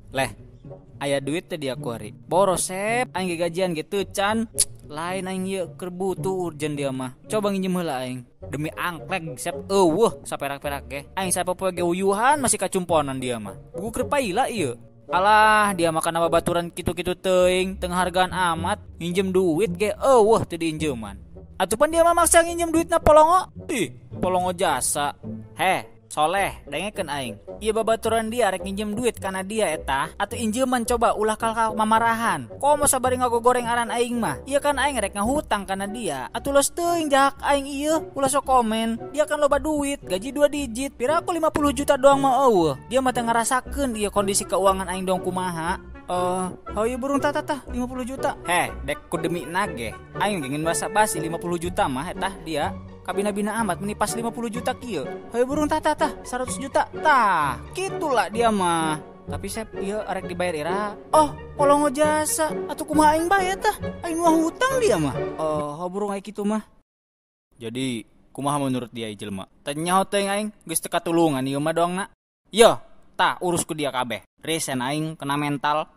Leh, aya duit teh dia kuari. Boros sep, aing ge gajian gitu can. Lain aing ieu keur butuh urgen dia mah. Coba nginjem heula aing. Demi angklek sep eueuh saperak-perak ge. Aing sapopoe ge uyuhan masih kacumponan dia mah. Buku keur paila ieu. Alah, dia makan nama baturan kitu-kitu teuing, teu hargaan amat, nginjem duit ge eueuh teu diinjeman. Atupan dia mah maksa nginjem duitna polongo. Ih, polongo jasa. Heh, Soleh, dengekeun aing. Ieu babaturan dia rek nginjem duit kana dia eta, atuh injeman coba ulah kalkal mamarahan. Komo sabari ngagogoreng aran aing mah. Ieu kan aing rek ngahutang kana dia. Atuh los teuing jahak aing ieu, ulah sok komen. Dia kan loba duit, gaji 2 digit, piraku 50 juta doang mah eueuh. Dia mah teu ngarasakeun ieu kondisi keuangan aing dong kumaha. Ieu burung tata 50 juta. Heh, dek ku demi nage. Aing ingin basa-basi 50 juta mah eta dia. Kabina-bina amat menipas 50 juta kieu. Heuh burung tah 100 juta. Tah, kitulah dia mah. Tapi sep ieu arek dibayar ira. Oh, polongo jasa. Atuh kumaha aing bae tah? Aing mah hutang dia mah. Burung aya kitu mah. Jadi, kumaha menurut dia jelema? Teh nyaho teuing aing geus teu katulungan ieu mah dongna. Yo, tah urus ku dia kabeh. Resen aing kena mental.